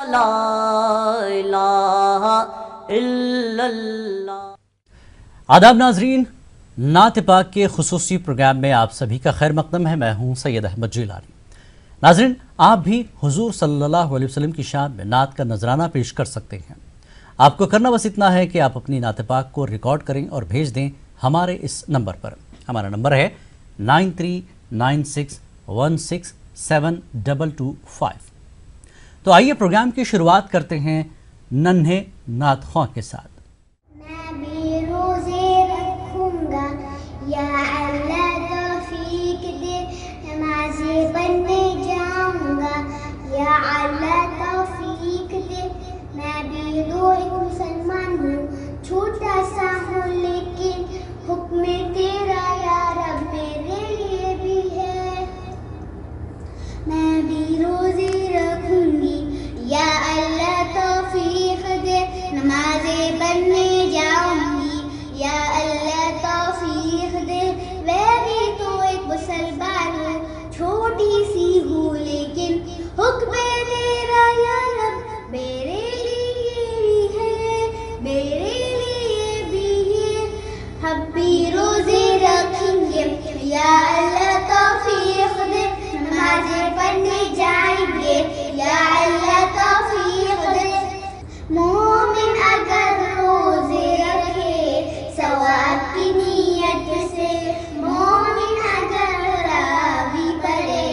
لا الہ الا اللہ۔ آداب ناظرین، نعت پاک کے خصوصی پروگرام میں آپ سبھی کا خیر مقدم ہے۔ میں ہوں سید احمد جیلانی۔ ناظرین، آپ بھی حضور صلی اللہ علیہ وسلم کی شان میں نعت کا نذرانہ پیش کر سکتے ہیں۔ آپ کو کرنا بس اتنا ہے کہ آپ اپنی نعت پاک کو ریکارڈ کریں اور بھیج دیں ہمارے اس نمبر پر۔ ہمارا نمبر ہے 9396167225۔ تو آئیے پروگرام کی شروعات کرتے ہیں ننھے نعت خواں کے ساتھ۔ میں بھی روزے رکھوں گا یا اللہ توفیق دے، نمازی بننے جاؤں گا یا اللہ توفیق دے۔ میں بھی تو ایک مسلمان ہوں، چھوٹا سا ہوں لیکن حکم تیرا یا رب میرے لیے بھی ہے۔ میں بھی روزے رکھوں گی یا اللہ توفیق دے، نمازیں بننے جاؤں گی یا اللہ توفیق دے۔ میں بھی تو ایک مسلمان ہوں، چھوٹی سی ہوں لیکن حکم تیرا یا رب میرے لیے بھی ہے، میرے لیے بھی ہے۔ ہم بھی روزے رکھیں گے یا اللہ توفیق دے، نمازیں پڑھنے جائیں گے یا اللہ توفیق دے۔ مومن اگر روزے رکھے ثواب کی نیت سے، مومن اگر تراویح پڑھے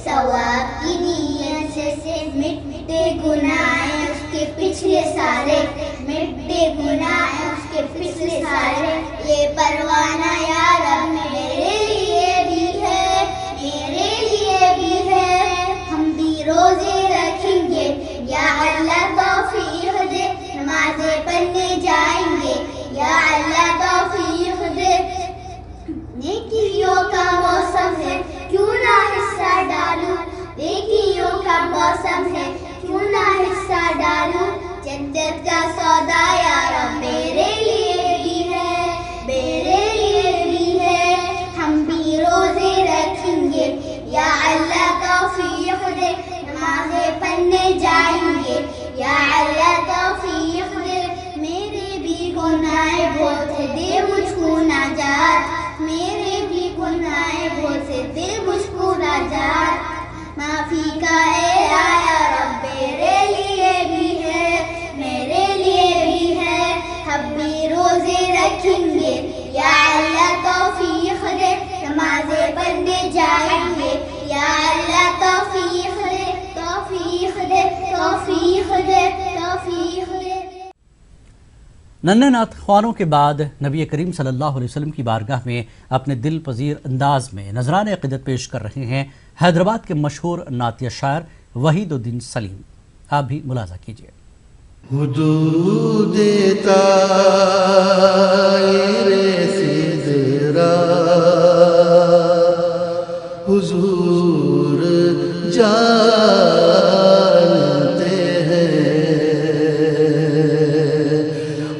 ثواب کی نیت سے، مٹے گناہ اس کے پچھلے سارے، مٹے گناہ اس کے پچھلے سارے۔ یہ پروانہ یا رب میرے لیے بھی ہے، میرے لیے بھی ہے۔ ہم بھی روزے رکھیں گے یا اللہ توفیق دے، نمازیں پڑھنے جائیں گے یا اللہ توفیق دے۔ نیکیوں کا موسم ہے کیوں نہ حصہ ڈالوں، نیکیوں کا موسم ہے کیوں نہ حصہ ڈالوں۔ جنت کا سودا یا رب میرے لیے بھی ہے، میرے لیے بھی ہے۔ ہم بھی روزے رکھیں گے یا اللہ توفیق دے، نمازیں پڑھنے جائیں گے یا اللہ توفیق دے۔ میرے بھی گناہ بہت ہے، دے مجھ کو نجات، میرے بھی گناہ بہت ہے، دے مجھ کو نجات۔ معافی کا اے آیا رب میرے لیے بھی ہے، میرے لیے بھی ہے۔ ہم بھی روزے رکھیں گے یا اللہ توفیق دے، نمازیں پڑھنے جائیں گے یا اللہ توفیق دے، توفیق دے، توفیق دے، توفیق دے۔ ننھے نعت خوانوں کے بعد نبی کریم صلی اللہ علیہ وسلم کی بارگاہ میں اپنے دل پذیر انداز میں نذرانہ عقیدت پیش کر رہے ہیں حیدرآباد کے مشہور نعتیہ شاعر وحید الدین سلیم۔ آپ بھی ملاحظہ کیجیے۔ حدود طائر سدرا حضور جانتے ہیں،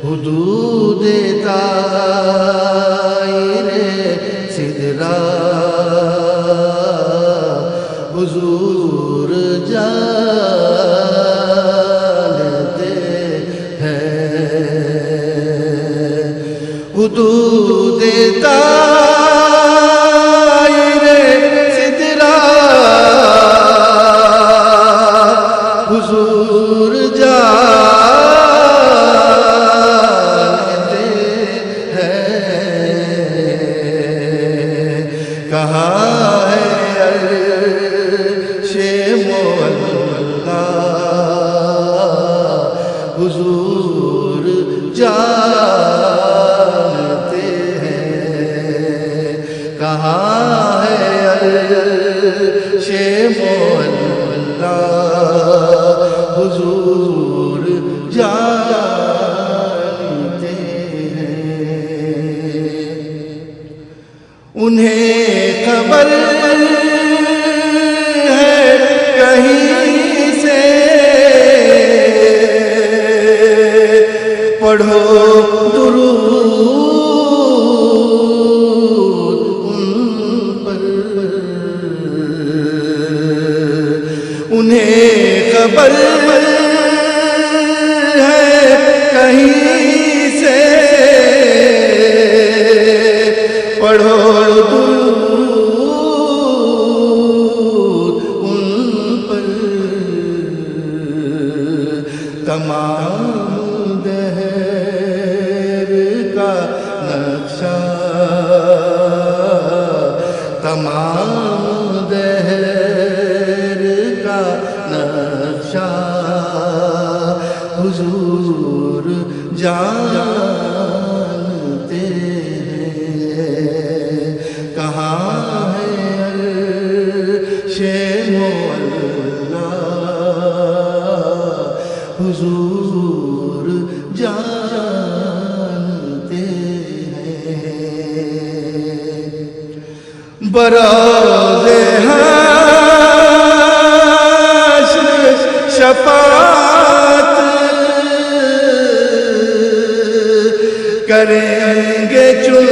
حدود طائر سدرا حضور جانتے ہیں، حدود طائر سدرا حضور جانتے ہیں۔ کہاں ہے عرش مولا، حضور جانتے ہیں۔ کہاں ہے عرش مولا، حضور جانتے ہیں۔ انہیں خبر ہے کہیں سے، پڑھو درود ان پر، انہیں خبر تمام دہر کا نقشہ، تمام دہر کا نقشہ حضور جانتے ہیں، کہاں ہے عرش مولا حضور جانتے ہیں، براز حشر شفاعت کریں گے چن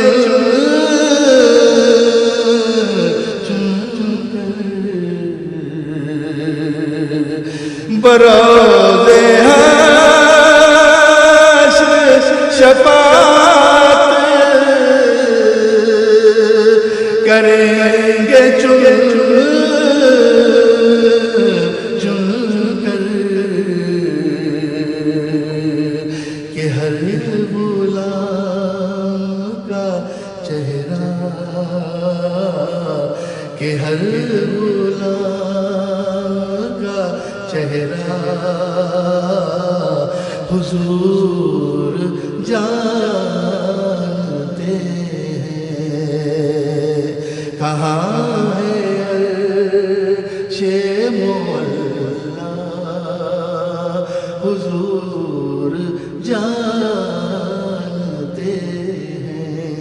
براز حشر شفاعت کریں گے چن کر کہ ہر غلام کا چہرہ، کہ ہر غلام کا چہرہ حضور جانتے ہیں، کہاں ہے عرش مولا حضور جانتے ہیں۔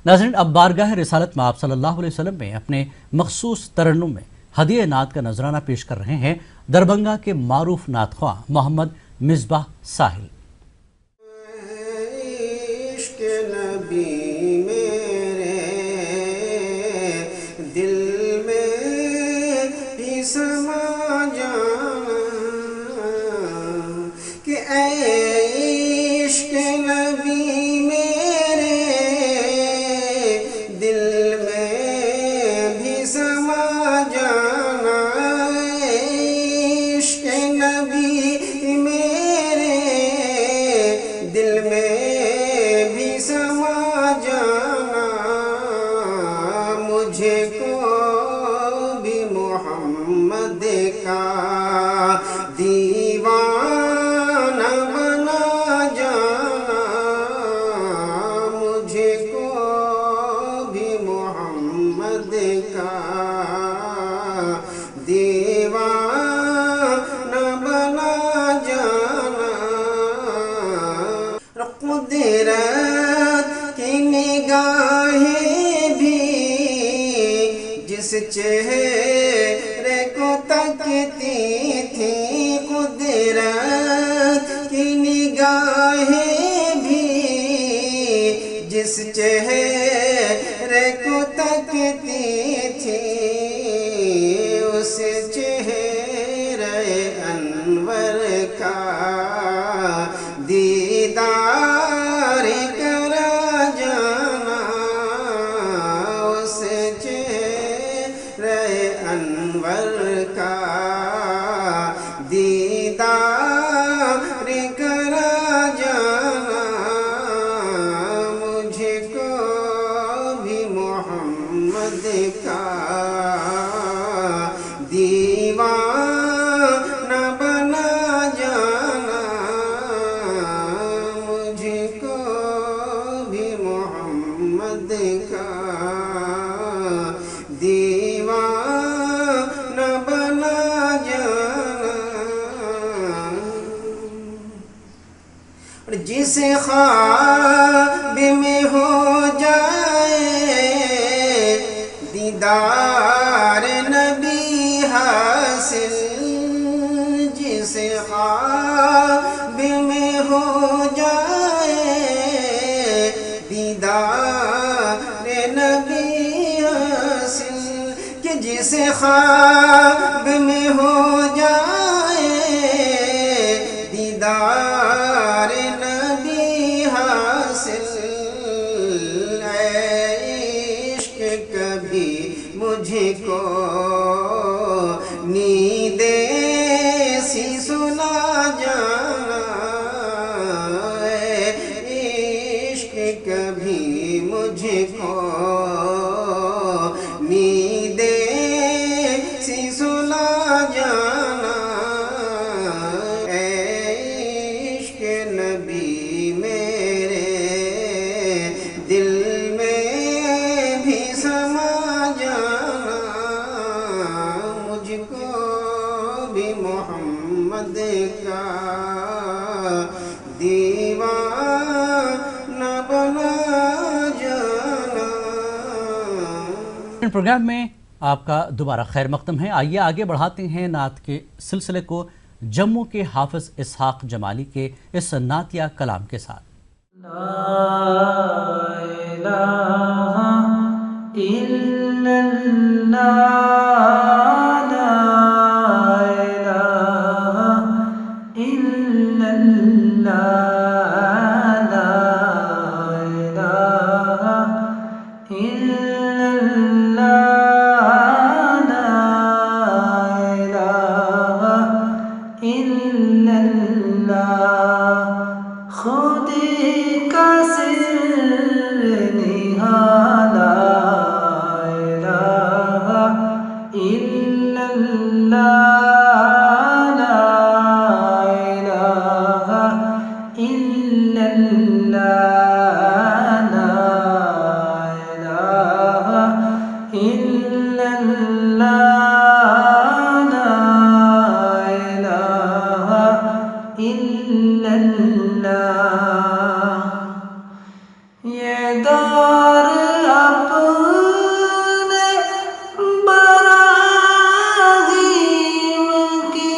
ناظرین، اب بارگاہ رسالت میں آپ صلی اللہ علیہ وسلم میں اپنے مخصوص ترنم میں ہدیہ نعت کا نذرانہ پیش کر رہے ہیں دربھنگہ کے معروف نعت خواں محمد مصباح ساحل۔ عشق نبی میرے دل میں بھی سما جانا، کہ اے عشق نبی میرے دل میں بھی سما جانا، عشق نبی میرے دل میں بھی سما جانا، مجھے کو بھی محمد کا دیوانہ بنا جانا، مجھے کو بھی محمد کا دیوانہ بنا جانا، قدرت کی نگاہیں بھی جس چہرے کو تکتی تھی، قدرت کی نگاہیں بھی جس چہرے کو تکتی تھی، اس چہرے انور کا دیدار کرا جانا، اس چہرے انور کا دیدار کرا جانا، مجھے کو بھی محمد کا دیوانہ بنا جانا، مجھے کو بھی محمد کا دیوانہ بنا جانا، اور جسے خواب میں ہو جائے دیدار نبی حاصل، جسے خواب میں ہو جائے دیدار نبی حاصل، کہ جسے خواب میں ہو جائے دیدار نبی حاصل، اے عشق کبھی مجھے کو نیند ایسی جانا عشق کبھی مجھ کو نیندیں سی سلا جانا عشق نبی میرے دل میں بھی سما جانا مجھ کو بھی محمد کا دیوانہ بنا جانا. پروگرام میں آپ کا دوبارہ خیر مقدم ہے. آئیے آگے بڑھاتے ہیں نعت کے سلسلے کو جموں کے حافظ اسحاق جمالی کے اس نعتیہ کلام کے ساتھ. لا الہ الا اللہ لا الہ الا اللہ لا الہ الا اللہ لا الہ الا اللہ خودی کا سر نہالا الہ الا اللہ لا الہ الا اللہ لا الہ الا اللہ لا الہ الا اللہ. یہ دور اپنے براہیم کی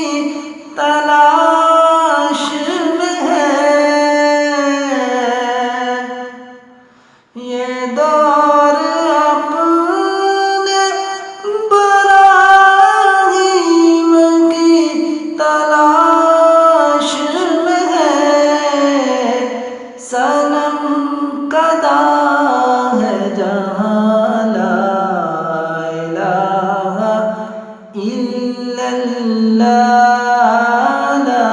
تلاش میں ہے یہ دور اپنے براہیم کی تلاش میں ہے صنم کدا ہے جہاں لا الہ الا اللہ لا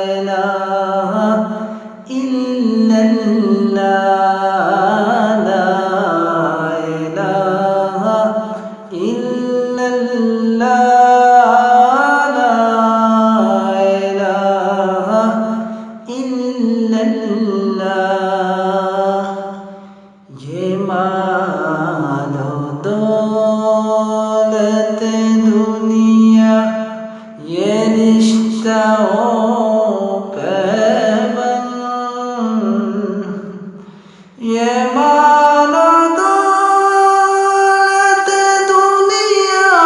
الہ الا اللہ لا الہ الا اللہ لا الہ الا اللہ. یہ مال و دولت دنیا یہ رشتہ و پیوند یہ مال و دولت دنیا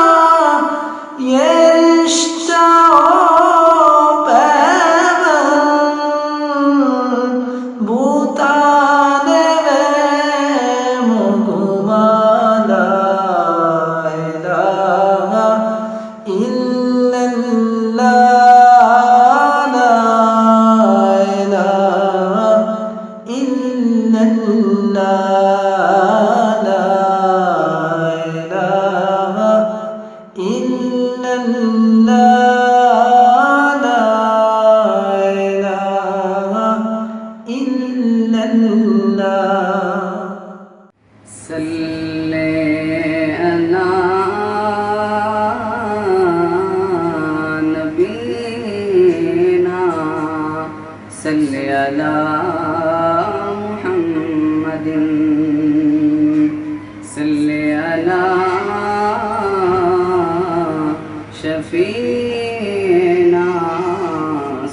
یہ رشتہ و پیوند بوتان مگما لا الہ الا اللہ لا الہ الا اللہ لا الہ الا اللہ لا الہ الا اللہ. صلی علی نبینا صلی علی محمد صلی علی شفینا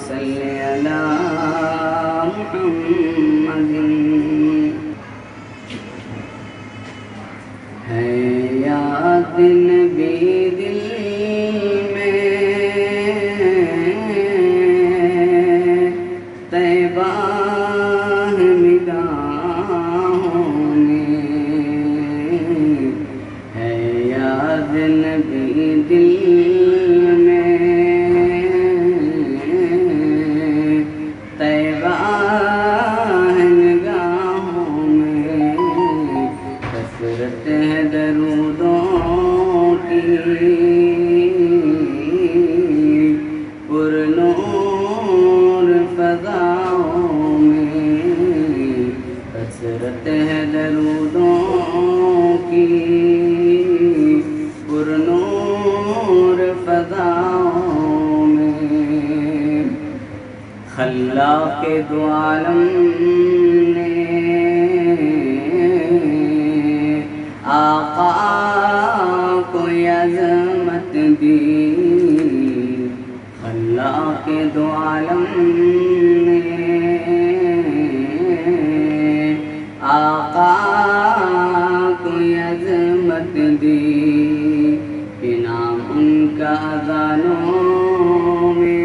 صلی علی محمد. ہے یاد نبی دل میں طیبہ نگاہوں میں ہے یاد نبی دل میں خلاق دو عالم نے آقا کو عظمت دی، خلاق دو عالم نے آقا کو عظمت دی، کہ نام ان کا اذانوں میں،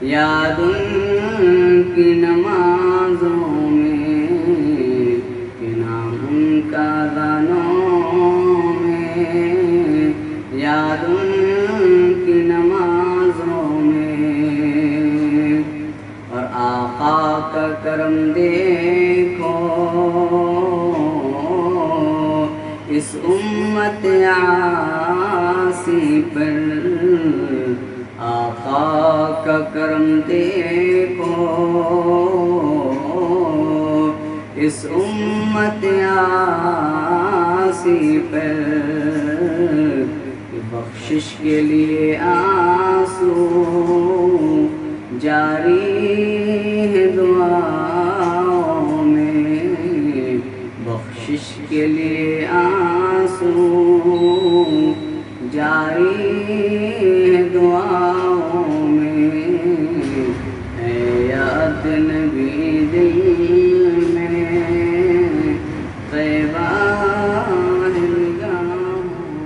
یاد ان کی نمازوں میں، کہ نام ان کا اذانوں میں، یاد ان کی نمازوں میں، اور آقا کا کرم دیکھو اس امت عاصی پر، آقا کا کرم دیکھو اس امت عاصی پر، بخشش کے لیے آنسو جاری ہے دعاؤں میں، بخشش کے لیے آنسو جاری ہے دعاؤں میں، ہے یاد نبی دل میں طیبہ ہے نگاہوں۔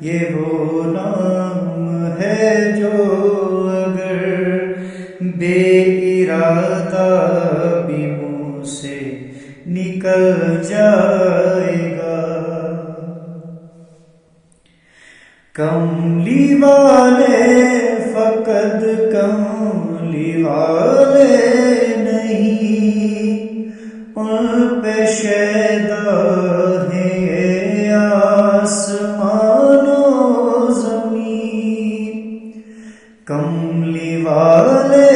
یہ وہ نام ہے جو اگر بے ارادہ بھی منہ سے نکل جائے گا. کملی والے فقط کملی والے نہیں، ان پہ شیدا ہے آسمان و زمین. کملی والے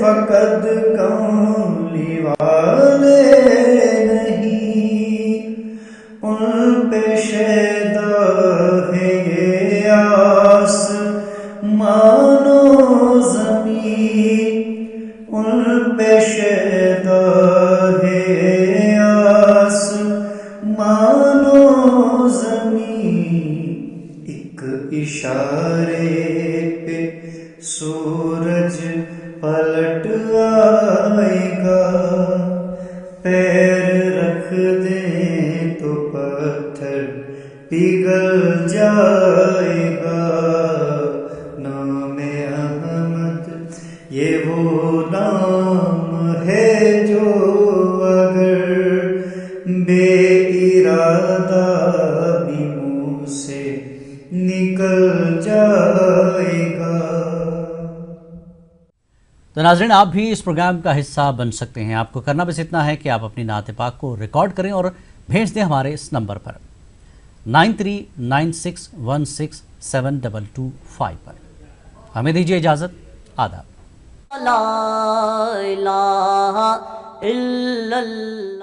فقط کملی والے نہیں، ان پہ شیدا ہے آسمان و زمین. ان پہ شیدا ہے آسمان و زمین. ایک اشارے پہ سورج پلٹ آئے گا، پیر رکھ دیں تو پتھر پگھل جائے گا. نام احمد یہ وہ نام ہے جو اگر بے ارادہ بھی منہ سے نکل جائے گا. تو ناظرین، آپ بھی اس پروگرام کا حصہ بن سکتے ہیں. آپ کو کرنا بس اتنا ہے کہ آپ اپنی نعت پاک کو ریکارڈ کریں اور بھیج دیں ہمارے اس نمبر پر 9396167225 پر. ہمیں دیجیے اجازت. آداب. لا الہ الا اللہ.